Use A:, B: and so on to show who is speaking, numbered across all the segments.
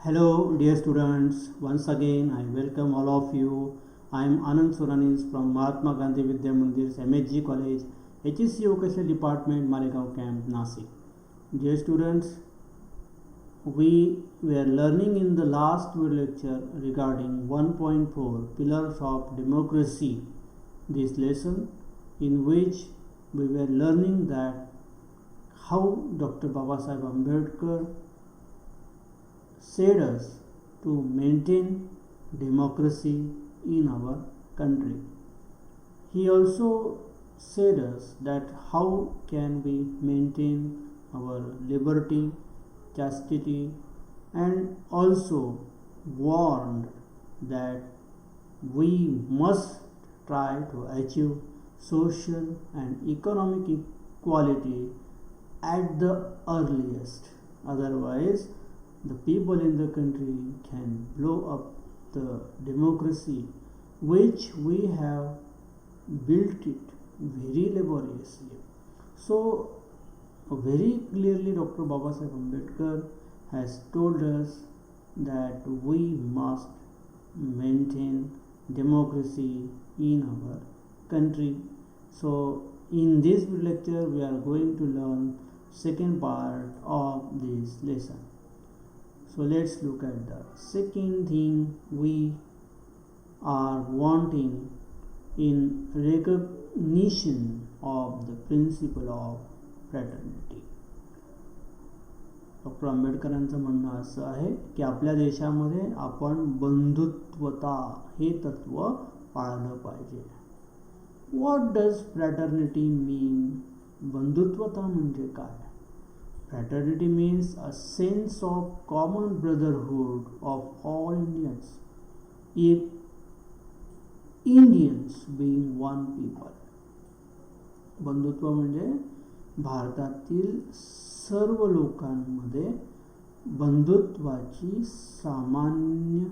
A: Hello, dear students. Once again, I welcome all of you. I am Anand Suranis from Mahatma Gandhi Vidya Mandir's MHG College, HSC Vocational Department, Malegaon Camp, Nasik. Dear students, we were learning in the last lecture regarding 1.4 Pillars of Democracy. This lesson, in which we were learning that how Dr. Babasaheb Ambedkar said us to maintain democracy in our country. He also said us that how can we maintain our liberty, chastity, and also warned that we must try to achieve social and economic equality at the earliest. Otherwise, the people in the country can blow up the democracy which we have built it very laboriously. So, very clearly Dr. Babasaheb Ambedkar has told us that we must maintain democracy in our country. So, in this lecture we are going to learn second part of this lesson. So let's look at the second thing we are wanting in recognition of the principle of fraternity. Doctor आंबेडकरांचं म्हणणं असं आहे की आपल्या देशामध्ये आपण बंधुत्वता हे तत्व पाळलं पाहिजे. व्हॉट डज फ्रॅटर्निटी मीन? बंधुत्वता म्हणजे काय? Fraternity means a sense of common brotherhood of all Indians, if Indians being one people. बंधुत्व म्हणजे भारतातील सर्व लोकांमध्ये बंधुत्वाची सामान्य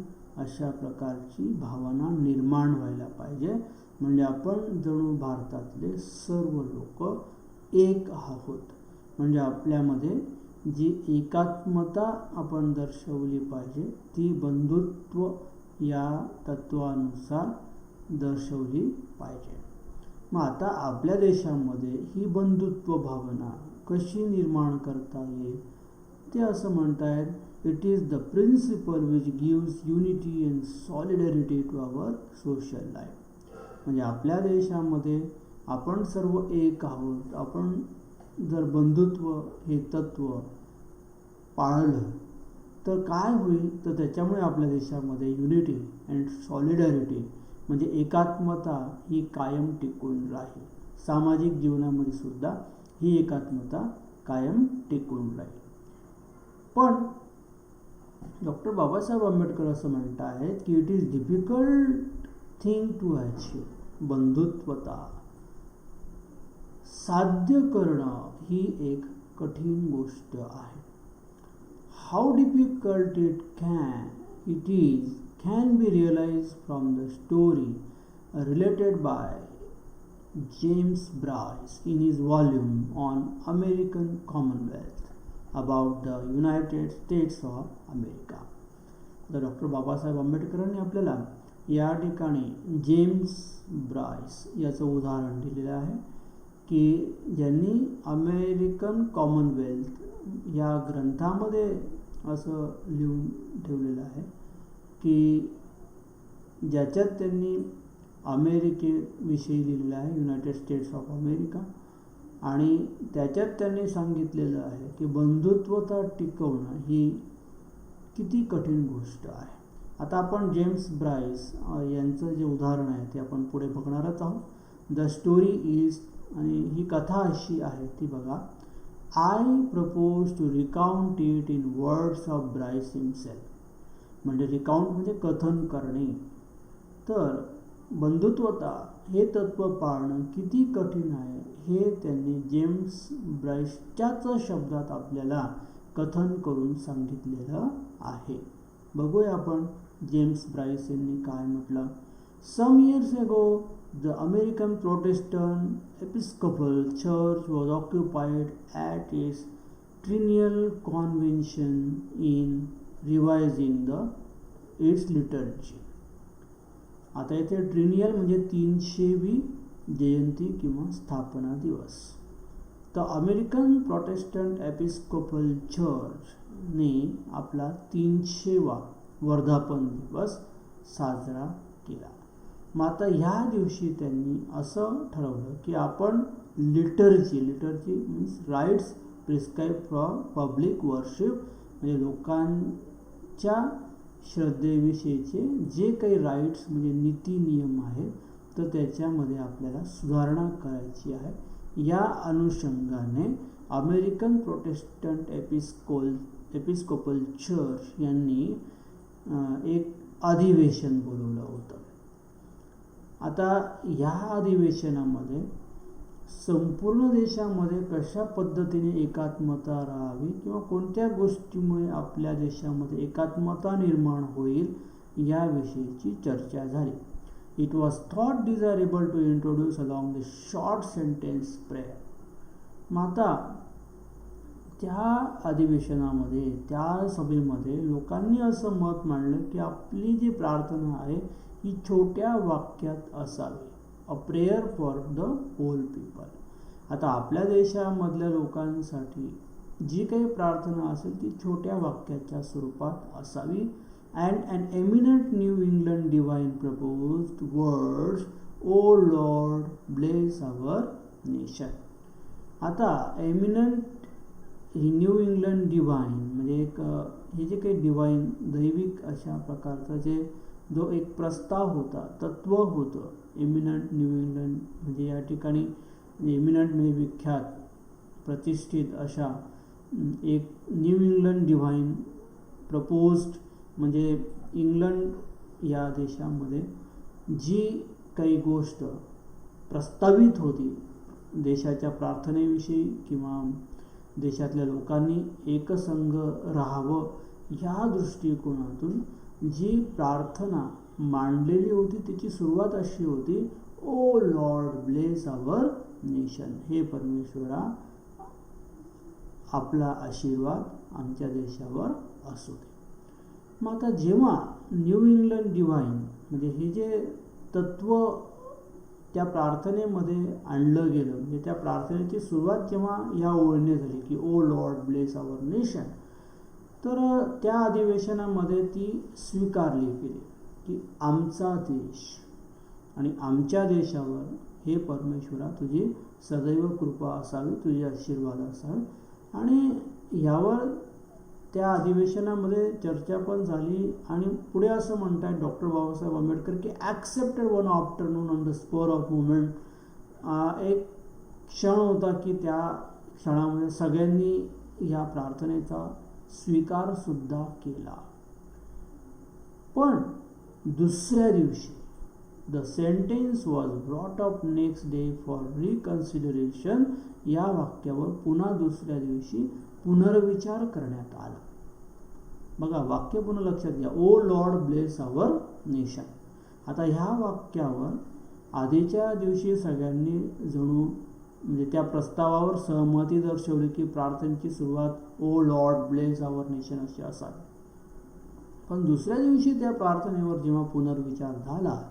A: अशा प्रकारची भावना निर्माण व्हायला पाहिजे. म्हणजे आपण जणू भारतातले सर्व लोक एक आहोत. म्हणजे आपल्यामध्ये जी एकात्मता आपण दर्शवली पाहिजे ती बंधुत्व या तत्वानुसार दर्शवली पाहिजे. मग आता आपल्या देशामध्ये ही बंधुत्व भावना कशी निर्माण करता येईल ते असं म्हणतायत, it is the principle which gives unity and solidarity to our social life. म्हणजे आपल्या देशामध्ये आपण सर्व एक आहोत. आपण जर बंधुत्व हे तत्व पाळलं तर काय होईल, तर त्याच्यामुळे आपल्या देशामध्ये युनिटी अँड सॉलिडॅरिटी म्हणजे एकात्मता ही कायम टिकून राहील. सामाजिक जीवनामध्ये सुद्धा ही एकात्मता कायम टिकून राहील. पण डॉक्टर बाबासाहेब आंबेडकर असं म्हणत आहेत की it is difficult thing to achieve. बंधुत्वता साध्य करणं ही एक कठीण गोष्ट आहे. How difficult it is can be realise from the story related by James Bryce in his volume on American Commonwealth about the United States of America. तर doctor Babasaheb आंबेडकरांनी आपल्याला या ठिकाणी जेम्स ब्राइस याचं उदाहरण दिलेलं आहे की ज्यांनी अमेरिकन कॉमनवेल्थ या ग्रंथामध्ये असं लिहून ठेवलेलं आहे की ज्याच्यात त्यांनी अमेरिकेविषयी लिहिलेलं आहे, युनायटेड स्टेट्स ऑफ अमेरिका, आणि त्याच्यात त्यांनी सांगितलेलं आहे की बंधुत्वता टिकवणं ही किती कठीण गोष्ट आहे. आता आपण जेम्स ब्राइस यांचं जे उदाहरण आहे ते आपण पुढे बघणारच आहोत. द स्टोरी इज, आणि ही कथा अशी आहे ती बघा. I propose to recount it in words of Bryce himself. म्हणजे रिकाउंट म्हणजे कथन करणे. तर बंधुत्वता हे तत्व पाळणं किती कठीण आहे हे त्यांनी जेम्स ब्राइसच्याच शब्दात आपल्याला कथन करून सांगितलेलं आहे. बघूया आपण जेम्स ब्राइस यांनी काय म्हटलं. Some years ago the American Protestant Episcopal Church was occupied at its triennial convention in revising the its liturgy. आता इथे ट्रिनियल म्हणजे 300वी जयंती किंवा स्थापना दिवस. तर अमेरिकन प्रोटेस्टंट एपिस्कोपल चर्चने आपला 300वा वर्धापन दिवस साजरा केला. मग आता ह्या दिवशी त्यांनी असं ठरवलं की आपण liturgy means rites prescribe for public worship, म्हणजे लोकांच्या श्रद्धेविषयीचे जे काही राईट्स म्हणजे नीती नियम आहेत तर त्याच्यामध्ये आपल्याला सुधारणा करायची आहे. या अनुषंगाने अमेरिकन प्रोटेस्टंट एपिस्कोपल चर्च यांनी एक अधिवेशन बोलवलं होतं. आता ह्या अधिवेशनामध्ये संपूर्ण देशामध्ये कशा पद्धतीने एकात्मता राहावी किंवा कोणत्या गोष्टीमुळे आपल्या देशामध्ये एकात्मता निर्माण होईल याविषयीची चर्चा झाली. It was thought desirable to introduce along the short sentence prayer. मग आता त्या अधिवेशनामध्ये त्या सभेमध्ये लोकांनी असं मत मांडलं की आपली जी प्रार्थना आहे ही छोट्या वाक्यात असावी. A prayer for the whole people. आता आपल्या देशामधल्या लोकांसाठी जी काही प्रार्थना असेल ती छोट्या वाक्याच्या स्वरूपात असावी. And an eminent New England divine proposed words, O Lord bless our nation. आता एमिनंट ही न्यू इंग्लंड डिवाइन म्हणजे एक हे जे काही डिवाइन दैविक अशा प्रकारचा जो एक प्रस्ताव होता, तत्व होतं एमिनंट न्यू इंग्लंड म्हणजे या ठिकाणी एमिनंट म्हणजे विख्यात प्रतिष्ठित अशा एक न्यू इंग्लंड डिवाइन प्रपोज्ड म्हणजे इंग्लंड या देशामध्ये जी काही गोष्ट प्रस्तावित होती देशाच्या प्रार्थनेविषयी किंवा देशातल्या लोकांनी एकसंघ राहावं ह्या दृष्टिकोनातून जी प्रार्थना मांडलेली होती त्याची सुरुवात अशी होती, ओ लॉर्ड ब्लेस आवर नेशन. हे परमेश्वरा आपला आशीर्वाद आमच्या देशावर असू दे. मग आता जेव्हा न्यू इंग्लंड डिवाइन म्हणजे हे जे तत्व त्या प्रार्थनेमध्ये आणलं गेलं म्हणजे त्या प्रार्थनेची सुरुवात जेव्हा या ओळीने झाली की ओ लॉर्ड ब्लेस आवर नेशन, तर त्या अधिवेशनामध्ये ती स्वीकारली गेली की आमचा देश आणि आमच्या देशावर हे परमेश्वरा तुझी सदैव कृपा असावी, तुझे आशीर्वाद असावे. आणि यावर त्या अधिवेशनामध्ये चर्चा पण झाली आणि पुढे असं म्हणतात डॉक्टर बाबासाहेब आंबेडकर की accepted one afternoon on the spur of movement. एक क्षण होता की त्या क्षणामध्ये सगळ्यांनी या प्रार्थनेचा स्वीकार सुद्धा केला. पण दुसऱ्या दिवशी the sentence was brought up next day for reconsideration. या वाक्यावर पुन्हा दुसऱ्या दिवशी पुनर्विचार करण्यात आला. बघा वाक्य पुन्हा लक्षात घ्या, ओ लॉर्ड ब्लेस आवर नेशन. आता ह्या वाक्यावर आधीच्या दिवशी सगळ्यांनी जणू म्हणजे त्या प्रस्तावावर सहमती दर्शवली की प्रार्थनेची सुरुवात ओ लॉर्ड ब्लेस आवर नेशन अशी असावी. पण दुसऱ्या दिवशी त्या प्रार्थनेवर जेव्हा पुनर्विचार झाला,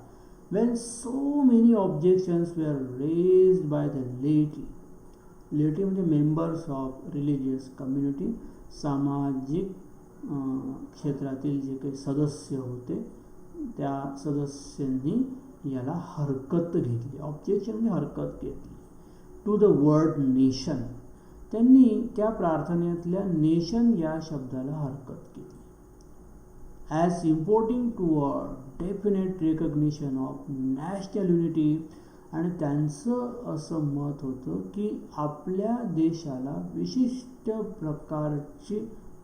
A: when so many objections were raised by the laity म्हणजे मेंबर्स ऑफ रिलिजियस कम्युनिटी, सामाजिक क्षेत्रातील जे काही सदस्य होते त्या सदस्यांनी याला हरकत घेतली. ऑब्जेक्शन म्हणजे हरकत घेतली. टू द वर्ड नेशन, त्यांनी त्या प्रार्थनेतल्या नेशन या शब्दाला हरकत घेतली. As importing to a definite recognition of national unity. आणि त्यांचं असं मत होतं की आपल्या देशाला विशिष्ट प्रकारची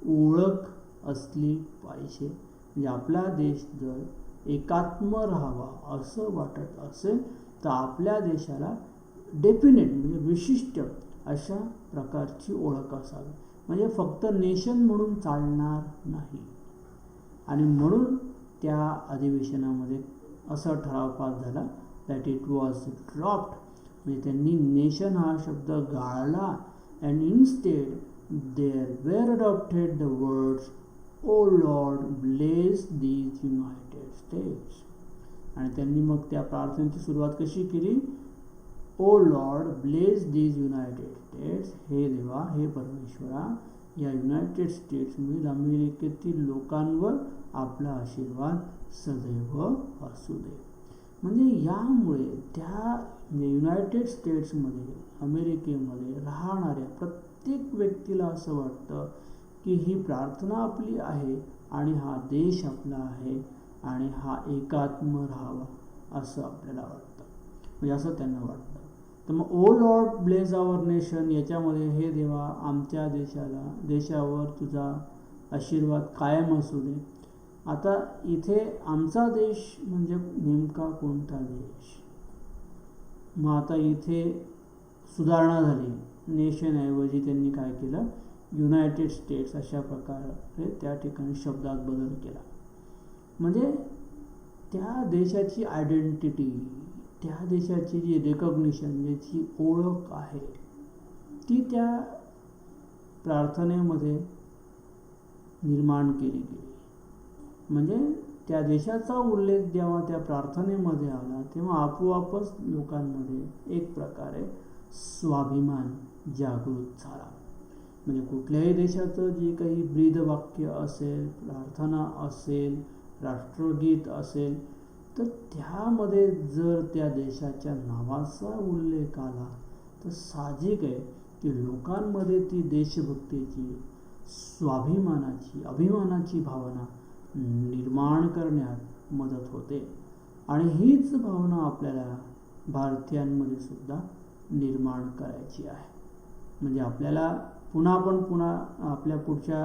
A: ओळख असली पाहिजे. म्हणजे आपला देश जर एकात्म राहावा असं वाटत असेल तर आपल्या देशाला डेफिनेट म्हणजे विशिष्ट अशा प्रकारची ओळख असावी. म्हणजे फक्त नेशन म्हणून चालणार नाही. आणि म्हणून त्या अधिवेशनामध्ये असा ठराव पास झाला दॅट इट वॉज ड्रॉप्ड. म्हणजे त्यांनी नेशन हा शब्द गाळला and instead there were adopted the words O Lord bless these United States. आणि त्यांनी मग त्या प्रार्थनेची सुरुवात कशी केली? O Lord bless these United States. हे देवा, हे परमेश्वरा, या युनायटेड स्टेट्समधील अमेरिकेतील लोकांवर आपला आशीर्वाद सदैव असू दे. म्हणजे यामुळे त्या युनायटेड स्टेट्समध्ये, अमेरिकेमध्ये राहणाऱ्या प्रत्येक व्यक्तीला असं वाटतं की ही प्रार्थना आपली आहे आणि हा देश आपला आहे आणि हा एकात्म राहावा असं आपल्याला वाटतं. म्हणजे असं त्यांना वाटतं. तर मग ओ लॉर्ड ब्लेस आवर नेशन याच्यामध्ये, हे देवा, आमच्या देशावर तुझा आशीर्वाद कायम असू दे. आता इथे आमचा देश म्हणजे नेमका कोणता देश? मग आता इथे सुधारणा झाली. नेशनऐवजी त्यांनी काय केलं? युनायटेड स्टेट्स अशा प्रकारे त्या ठिकाणी शब्दात बदल केला. म्हणजे त्या देशाची आयडेंटिटी, त्या देशाची जी रेकॉग्निशन, ज्याची ओळख आहे, ती त्या प्रार्थनेमध्ये निर्माण केली गेली. म्हणजे त्या देशाचा उल्लेख जेव्हा त्या प्रार्थनेमध्ये आला तेव्हा आपोआपच लोकांमध्ये एक प्रकारे स्वाभिमान जागृत झाला. म्हणजे कुठल्याही देशाचं जे काही ब्रीदवाक्य असेल, प्रार्थना असेल, राष्ट्रगीत असेल, तर त्यामध्ये जर त्या देशाच्या नावाचा उल्लेख आला तर साहजिक आहे की लोकांमध्ये ती देशभक्तीची, स्वाभिमानाची, अभिमानाची भावना निर्माण करण्यात मदत होते. आणि हीच भावना आपल्याला भारतीयांमध्ये सुद्धा निर्माण करायची आहे. म्हणजे आपल्याला पुन्हा आपल्या पुढच्या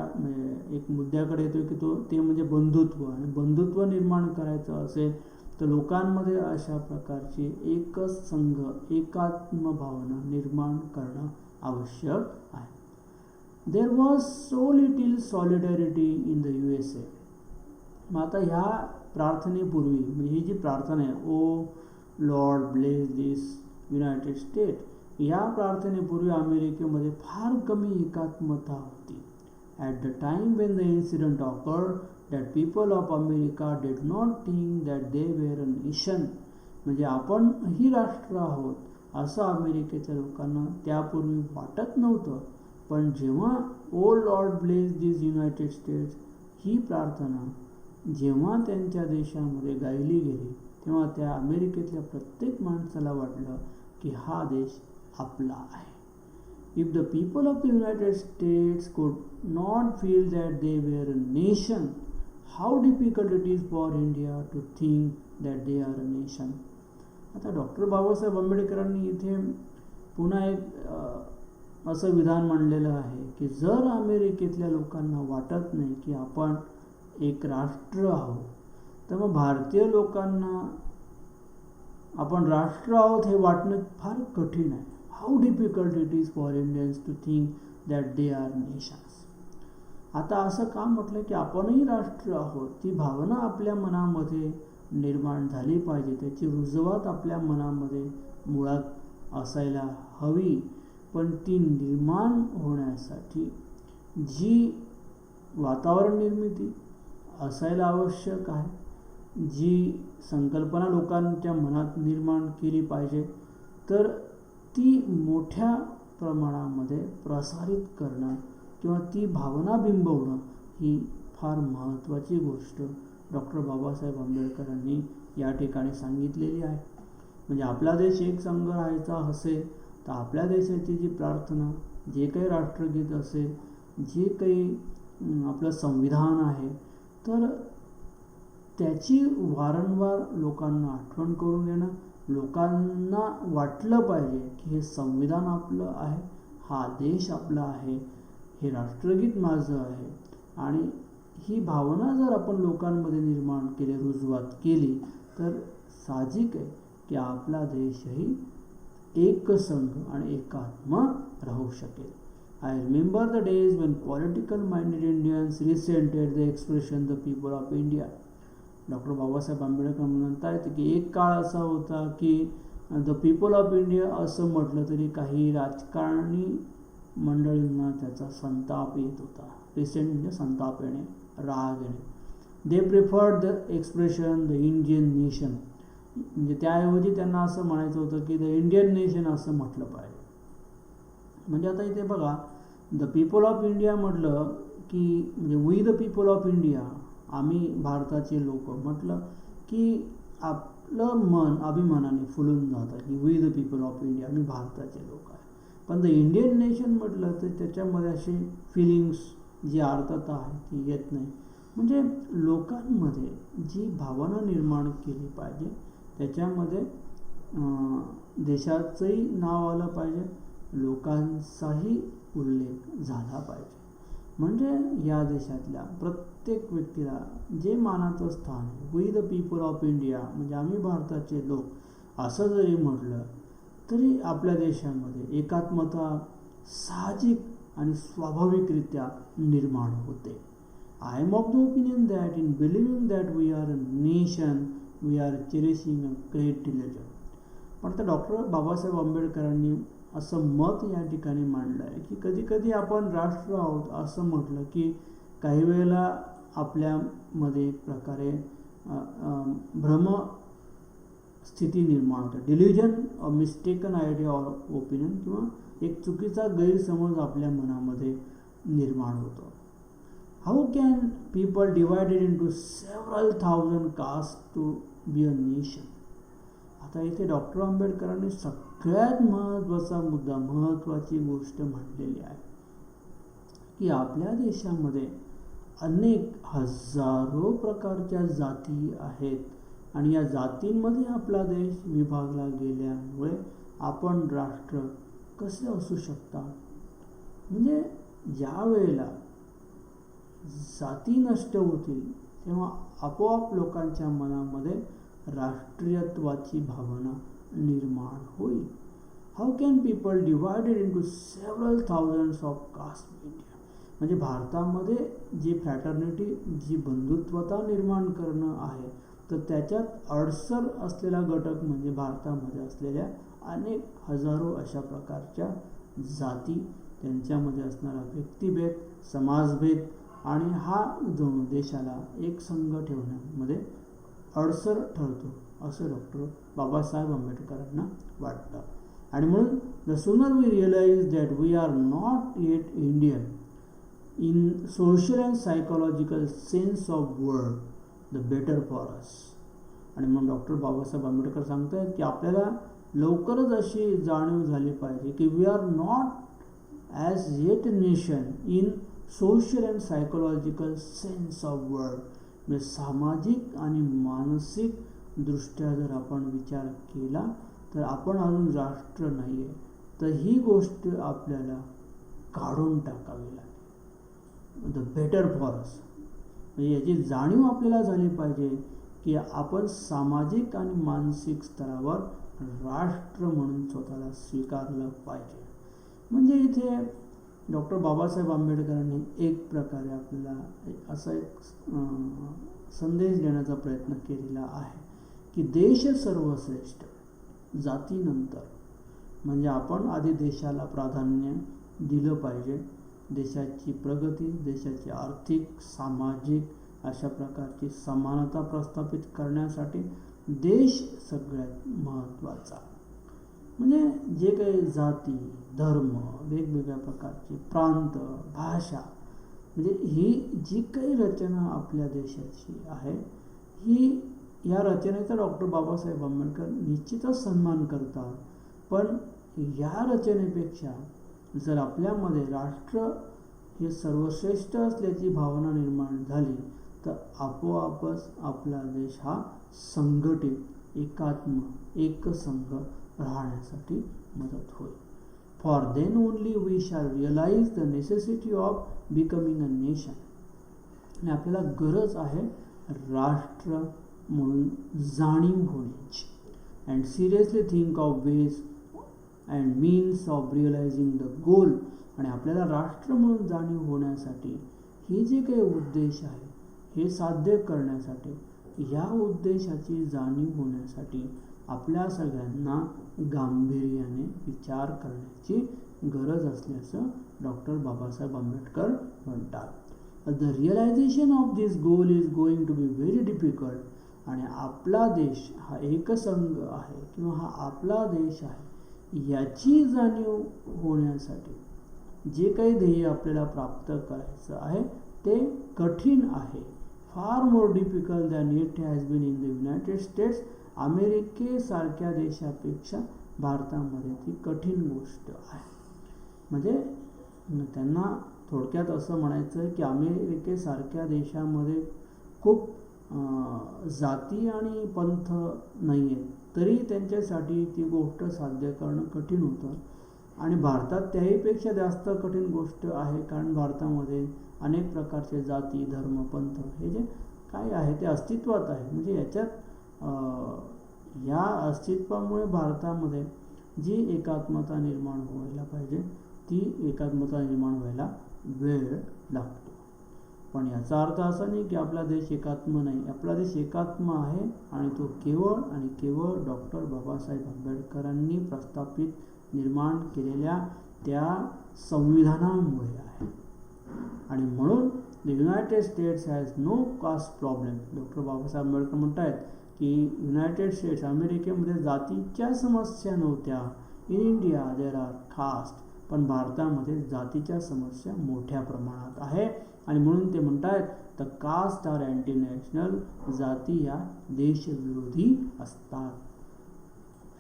A: एक मुद्द्याकडे येतो की ते म्हणजे बंधुत्व. आणि बंधुत्व निर्माण करायचं असेल तर लोकांमध्ये अशा प्रकारची एकच संघ, एकात्म भावना निर्माण करणं आवश्यक आहे. There was so little solidarity in the USA. मग आता ह्या प्रार्थनेपूर्वी, म्हणजे ही जी प्रार्थना आहे, ओ लॉर्ड ब्लेस दिस युनायटेड स्टेट, या प्रार्थनेपूर्वी अमेरिकेमध्ये फार कमी एकात्मता होती. At the time Wien the incident awkward that people of America did not think that they were a nation. म्हणजे आपण ही राष्ट्र आहोत असं अमेरिकेच्या लोकांना त्यापूर्वी वाटत नव्हतं. पण जेव्हा ओ लॉर्ड ब्लेस दिस युनायटेड स्टेट्स ही प्रार्थना जेव्हा त्यांच्या देशामध्ये गायली गेली तेव्हा त्या अमेरिकेतल्या प्रत्येक माणसाला वाटलं की हा देश आपला आहे. If the people of the United States could not feel that they were a nation, how difficult it is for India to think that they are a nation. आता डॉक्टर बाबासाहेब आंबेडकरांनी इथे पुन्हा एक असं विधान मांडलेलं आहे की जर अमेरिकेतल्या लोकांना वाटत नाही की आपण एक राष्ट्र आहोत, तर मग भारतीय लोकांना आपण राष्ट्र आहोत हे वाटणं फार कठीण आहे. How difficult it is for Indians to think that they are nations. आता असं का म्हटलं की आपणही राष्ट्र आहोत, ती भावना आपल्या मनामध्ये निर्माण झाली पाहिजे. त्याची रुजवात आपल्या मनामध्ये मुळात असायला हवी. पण ती निर्माण होण्यासाठी जी वातावरण निर्मिती असायला आवश्यक आहे, जी संकल्पना लोकांच्या मनात निर्माण केली पाहिजे, तर ती मोठ्या प्रमाणामध्ये प्रसारित करणं किंवा ती भावना बिंबवणं ही फार महत्त्वाची गोष्ट डॉक्टर बाबासाहेब आंबेडकरांनी या ठिकाणी सांगितलेली आहे. म्हणजे आपला देश एक संघ राहायचा असेल तर आपल्या देशाची जी प्रार्थना, जे काही राष्ट्रगीत असेल, जे काही आपलं संविधान आहे, तर त्याची वारंवार लोकांना आठवण करून देणं, लोकांना वाटलं पाहिजे की हे संविधान आपलं आहे, हा देश आपला आहे, हे राष्ट्रगीत माझं आहे. आणि ही भावना जर आपण लोकांमध्ये निर्माण केली, रुजवात केली, तर साहजिक आहे की आपला देशही एकसंघ आणि एकात्म राहू शकेल. I remember the days when political minded Indians resented the expression the people of India. Doctor Babasaheb Ambedkar म्हणतात की एक काळ असा होता की द पीपल ऑफ इंडिया असं म्हटलं तरी काही राजकारणी मंडळींना त्याचा संताप येत होता. रिसेंट म्हणजे संताप येणे, राग येणे. They preferred the expression the Indian nation, म्हणजे त्याऐवजी त्यांना असं म्हणायचं होतं की द इंडियन नेशन असं म्हटलं पाहिजे. म्हणजे आता इथे बघा, द पीपल ऑफ इंडिया म्हटलं की म्हणजे we the people of India, आम्ही भारताचे लोक म्हटलं की आपलं मन अभिमानाने फुलून जातं की we the people of India, आम्ही भारताचे लोक आहे. पण द इंडियन नेशन म्हटलं तर त्याच्यामध्ये अशी फिलिंग्स, जी अर्थता आहे ती येत नाही. म्हणजे लोकांमध्ये जी भावना निर्माण केली पाहिजे त्याच्यामध्ये देशाचंही नाव आलं पाहिजे, लोकांचाही उल्लेख झाला पाहिजे. म्हणजे या देशातल्या प्रत्येक व्यक्तीला जे मानाचं स्थान आहे, we the people of India म्हणजे आम्ही भारताचे लोक असं जरी म्हटलं तरी आपल्या देशामध्ये एकात्मता साहजिक आणि स्वाभाविकरित्या निर्माण होते. I am of the opinion that in believing that we are a nation we are cherishing a great religion. पण आता डॉक्टर बाबासाहेब आंबेडकरांनी असं मत या ठिकाणी मांडलं आहे की कधी कधी आपण राष्ट्र आहोत असं म्हटलं की काही वेळेला आपल्यामध्ये एक प्रकारे भ्रमस्थिती निर्माण होते, delusion, mistaken idea or opinion, किंवा एक चुकीचा गैरसमज आपल्या मनामध्ये निर्माण होतो. How can people divided into several thousand caste to be a nation. आता इथे डॉक्टर आंबेडकरांनी सगळ्यात महत्त्वाचा मुद्दा, महत्त्वाची गोष्ट म्हटलेली आहे की आपल्या देशामध्ये अनेक हजारो प्रकारच्या जाती आहेत आणि या जातींमध्ये आपला देश विभागला गेल्यामुळे आपण राष्ट्र कसे असू शकतात. म्हणजे ज्या वेळेला जाती नष्ट होतील तेव्हा आपोआप लोकांच्या मनामध्ये राष्ट्रीयत्वाची भावना निर्माण होईल. How can people divided into several thousands of caste in India. म्हणजे भारतामध्ये जी फ्रॅटर्निटी, जी बंधुत्वता निर्माण करणं आहे, तर त्याच्यात अडसर असलेला घटक म्हणजे भारतामध्ये असलेल्या अनेक हजारो अशा प्रकारच्या जाती, त्यांच्यामध्ये असणारा व्यक्तिभेद, समाजभेद, आणि हा जणू देशाला एक संघ ठेवण्यामध्ये अडसर ठरतो असं डॉक्टर बाबासाहेब आंबेडकरांना वाटतं. आणि म्हणून the sooner we realize that we are not yet Indian in social and psychological sense of word, the better for us. आणि म्हणून डॉक्टर बाबासाहेब आंबेडकर सांगत आहेत की आपल्याला लवकरच अशी जाणीव झाली पाहिजे की we are not as yet nation in social and psychological sense of word. म्हणजे सामाजिक आणि मानसिक दृष्ट्या जर आपण विचार केला तर आपण अजून राष्ट्र नाही आहे. तर ही गोष्ट आपल्याला काढून टाकावी लागेल, द बेटर फॉर अस. म्हणजे याची जाणीव आपल्याला झाली पाहिजे की आपण सामाजिक आणि मानसिक स्तरावर राष्ट्र म्हणून स्वतःला स्वीकारलं पाहिजे. म्हणजे इथे डॉक्टर बाबासाहेब आंबेडकरांनी एक प्रकारे आपल्याला असा एक संदेश देण्याचा प्रयत्न केलेला आहे की देश सर्वश्रेष्ठ, जातीनंतर. म्हणजे आपण आधी देशाला प्राधान्य दिलं पाहिजे. देशाची प्रगती, देशाची आर्थिक, सामाजिक अशा प्रकारची समानता प्रस्थापित करण्यासाठी देश सगळ्यात महत्त्वाचा. म्हणजे जे काही जाती, धर्म, वेगवेगळ्या प्रकारचे प्रांत, भाषा, म्हणजे ही जी काही रचना आपल्या देशाची आहे, ही या रचनेचा डॉक्टर बाबासाहेब आंबेडकर निश्चितच सन्मान करतात. पण या रचनेपेक्षा जर आपल्यामध्ये राष्ट्र हे सर्वश्रेष्ठ असल्याची भावना निर्माण झाली तर आपोआपच आपला देश हा संघटित, एकात्म, एकसंघ राहण्यासाठी मदत होईल. For then only we shall realise the necessity of becoming a nation. आणि आपल्याला गरज आहे राष्ट्र म्हणून जाणीव होण्याची. And seriously think of ways and means of realising the goal. आणि आपल्याला राष्ट्र म्हणून जाणीव होण्यासाठी हे जे काही उद्देश आहे हे साध्य करण्यासाठी, या उद्देशाची जाणीव होण्यासाठी आपल्या सगळ्यांना गांभीर्याने विचार करण्याची गरज असल्याचं डॉक्टर बाबासाहेब आंबेडकर म्हणतात. The realization of this goal is going to be very difficult. आणि आपला देश हा एकसंघ आहे किंवा हा आपला देश आहे याची जाणीव होण्यासाठी जे काही ध्येय आपल्याला प्राप्त करायचं आहे ते कठीण आहे. फार more difficult than it has been in the United states. अमेरिकेसारख्या देशापेक्षा भारतामध्ये ती कठीण गोष्ट आहे. म्हणजे त्यांना थोडक्यात असं म्हणायचं आहे की अमेरिकेसारख्या देशामध्ये खूप जाती आणि पंथ नाही आहेत, तरी त्यांच्यासाठी ती गोष्ट साध्य करणं कठीण होतं. आणि भारतात त्याहीपेक्षा जास्त कठीण गोष्ट आहे, कारण भारतामध्ये अनेक प्रकारचे जाती, धर्म, पंथ हे जे काय आहे ते अस्तित्वात आहे. म्हणजे याच्यात या अस्तित्वामुळे भारतामध्ये जी एकात्मता निर्माण व्हायला पाहिजे ती एकात्मता निर्माण व्हायला वेळ लागतो. पण याचा अर्थ असा नाही की आपला देश एकात्म नाही. आपला देश एकात्म आहे आणि तो केवळ आणि केवळ डॉक्टर बाबासाहेब आंबेडकरांनी प्रस्थापित निर्माण केलेल्या त्या संविधानामुळे आहे. आणि म्हणून the United States has no caste problem. Doctor Babasaheb Ambedkar म्हणत आहेत की युनायटेड स्टेट्स अमेरिकेमध्ये जातीच्या समस्या नव्हत्या. In India there are caste. पण भारतामध्ये जातीच्या समस्या मोठ्या प्रमाणात आहे. आणि म्हणून ते म्हणतात the caste are anti national. जाती या देशविरोधी असतात.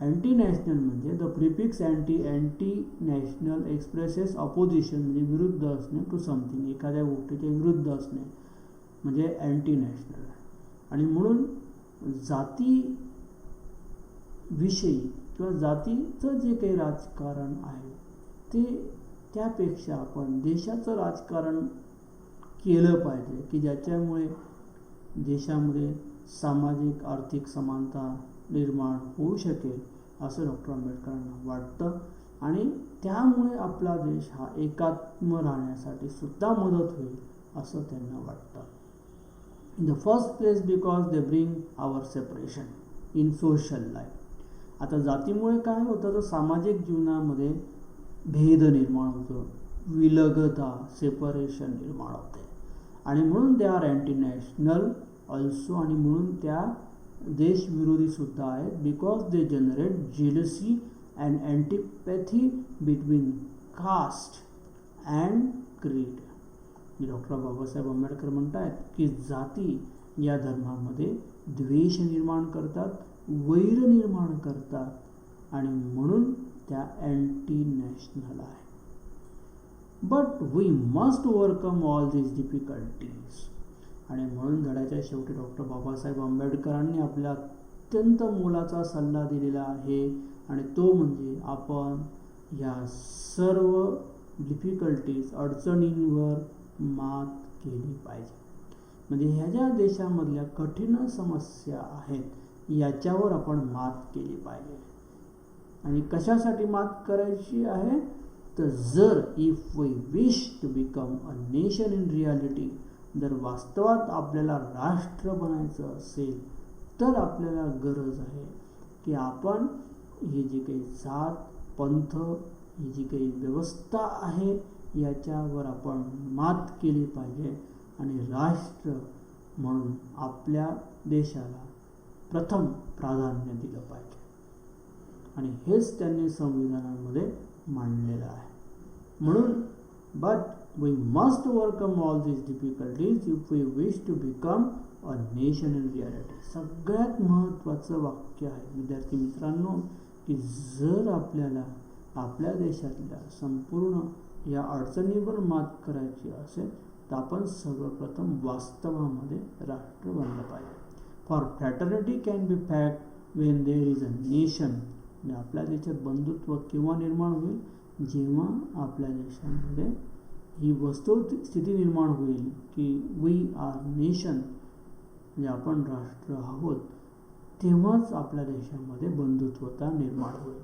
A: अँटी नॅशनल म्हणजे the prefix anti national expresses opposition, म्हणजे विरुद्ध असणे टू समथिंग, एखाद्या गोष्टीच्या विरुद्ध असणे म्हणजे अँटी नॅशनल. आणि म्हणून जाती विषयी किंवा जातीचं जे काही राजकारण आहे ते त्यापेक्षा आपण देशाचं राजकारण केलं पाहिजे की ज्याच्यामुळे देशामध्ये सामाजिक आर्थिक समानता निर्माण होऊ शकेल असं डॉक्टर आंबेडकरांना वाटतं. आणि त्यामुळे आपला देश हा एकात्म राहण्यासाठी सुद्धा मदत होईल असं त्यांना वाटतं. In the first place because they bring our separation in social life. आता जातीमुळे काय होतं तर सामाजिक जीवनामध्ये भेद निर्माण होतो, विलगता, सेपरेशन निर्माण होते. आणि म्हणून they are anti national also. आणि म्हणून त्या देशविरोधी सुद्धा आहेत. Because they generate jealousy and antipathy between caste and creed. Doctor Babasaheb Ambedkar म्हणतात की जाती या धर्मामध्ये द्वेष निर्माण करतात, वैर निर्माण करतात आणि म्हणून त्या अँटी नॅशनल आहे. But we must overcome all these difficulties. आणि म्हणून धड्याच्या शेवटी डॉक्टर बाबासाहेब आंबेडकरांनी आपला अत्यंत मोलाचा सल्ला दिलेला आहे. आणि तो म्हणजे आपण या सर्व डिफिकल्टीज, अडचणींवर मात केली पाहिजे. म्हणजे ह्या ज्या देशामधल्या कठीण समस्या आहेत याच्यावर आपण मात केली पाहिजे. आणि कशासाठी मात करायची आहे तर जर if we wish to become a nation in reality, जर वास्तवात आपल्याला राष्ट्र बनायचं असेल तर आपल्याला गरज आहे की आपण ही जी काही जात, पंथ, ही जी काही व्यवस्था आहे याच्यावर आपण मात केली पाहिजे. आणि राष्ट्र म्हणून आपल्या देशाला प्रथम प्राधान्य दिलं पाहिजे. आणि हेच त्यांनी संविधानामध्ये मांडलेलं आहे. म्हणून but we must overcome all these difficulties if we wish to become a nation in reality. सगळ्यात महत्त्वाचं वाक्य आहे विद्यार्थी मित्रांनो की जर आपल्याला आपल्या देशातल्या संपूर्ण या अडचणीवर मात करायची असेल तर आपण सर्वप्रथम वास्तवामध्ये राष्ट्र बनलं पाहिजे. For fraternity can be fact when there is a nation. म्हणजे आपल्या देशात बंधुत्व केव्हा निर्माण होईल जेव्हा आपल्या देशामध्ये ही वस्तुस्थिती निर्माण होईल की वी आर नेशन, म्हणजे आपण राष्ट्र आहोत, तेव्हाच आपल्या देशामध्ये बंधुत्वता निर्माण होईल.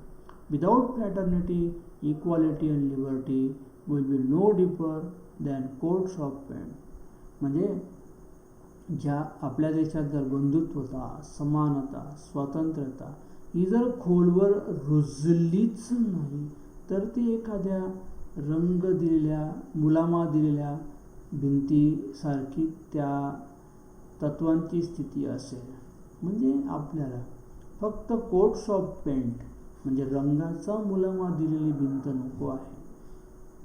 A: Without fraternity, equality and liberty will be no deeper than coats of paint. म्हणजे ज्या आपल्या देशात जर बंधुत्वता, समानता, स्वातंत्र्यता ही जर खोलवर रुजलीच नाही तर ती एखाद्या रंग दिलेल्या, मुलामा दिलेल्या भिंतीसारखी त्या तत्वांची स्थिती असेल. म्हणजे आपल्याला फक्त कोट्स ऑफ पेंट म्हणजे रंगाचा मुलामा दिलेली भिंत नको आहे,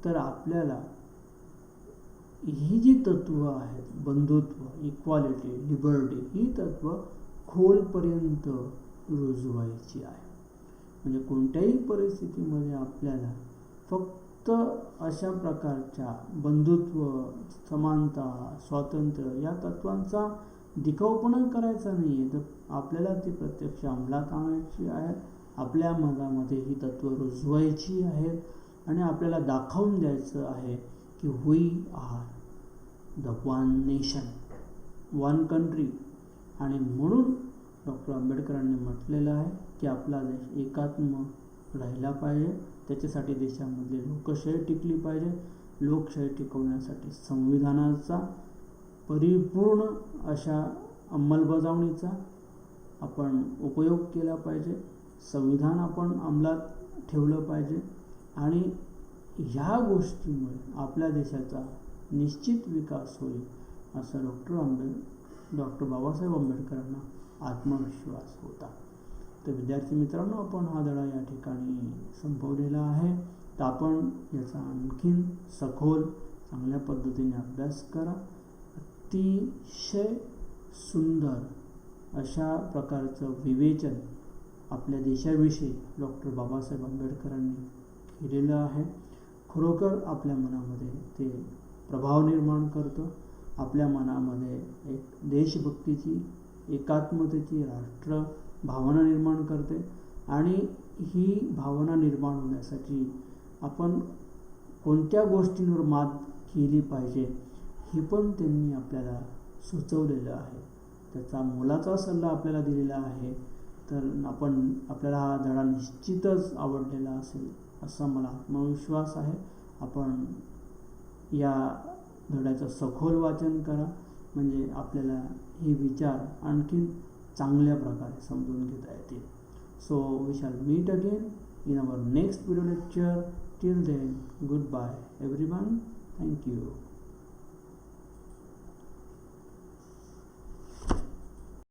A: तर आपल्याला ही जी तत्व आहेत, बंधुत्व, इक्वालिटी, लिबर्टी, ही तत्व खोलपर्यंत रुजवायची आहे. म्हणजे कोणत्याही परिस्थितीमध्ये आपल्याला फक्त अशा प्रकारच्या बंधुत्व, समानता, स्वातंत्र्य या तत्वांचा दिखाऊपणा करायचा नाही आहे, तर आपल्याला ती प्रत्यक्ष अंमलात आणायची आहेत. आपल्या मनामध्ये ही तत्व रुजवायची आहेत आणि आपल्याला दाखवून द्यायचं आहे की we are the one nation, one country. आणि म्हणून डॉक्टर आंबेडकरांनी म्हटलेलं आहे की आपला देश एकात्म राहिला पाहिजे. त्याच्यासाठी देशामधली लोकशाही टिकली पाहिजे. लोकशाही टिकवण्यासाठी संविधानाचा परिपूर्ण अशा अंमलबजावणीचा आपण उपयोग केला पाहिजे. संविधान आपण अंमलात ठेवलं पाहिजे आणि ह्या गोष्टीमुळे आपल्या देशाचा निश्चित विकास होईल असं डॉक्टर बाबासाहेब आंबेडकरांना आत्मविश्वास होता. तर विद्यार्थी मित्रांनो, आपण हा धडा या ठिकाणी संपवलेला आहे. तर आपण याचा आणखीन सखोल चांगल्या पद्धतीने अभ्यास करा. अतिशय सुंदर अशा प्रकारचं विवेचन आपल्या देशाविषयी डॉक्टर बाबासाहेब आंबेडकरांनी केलेलं आहे. खरोखर आपल्या मनामध्ये ते प्रभाव निर्माण करतं. आपल्या मनामध्ये एक देशभक्तीची, एकात्मतेची, राष्ट्र भावना निर्माण करते. आणि ही भावना निर्माण होण्यासाठी आपण कोणत्या गोष्टींवर मात केली पाहिजे हे पण त्यांनी आपल्याला सुचवलेलं आहे. त्याचा मोलाचा सल्ला आपल्याला दिलेला आहे. तर आपल्याला हा धडा निश्चितच आवडलेला असेल असा मला आत्मविश्वास आहे. आपण या धड्याचं सखोल वाचन करा, म्हणजे आपल्याला हे विचार आणखीन चांगल्या प्रकारे समजून घेता येतील. So we shall meet again in our next video lecture. Till then, goodbye everyone. Thank you.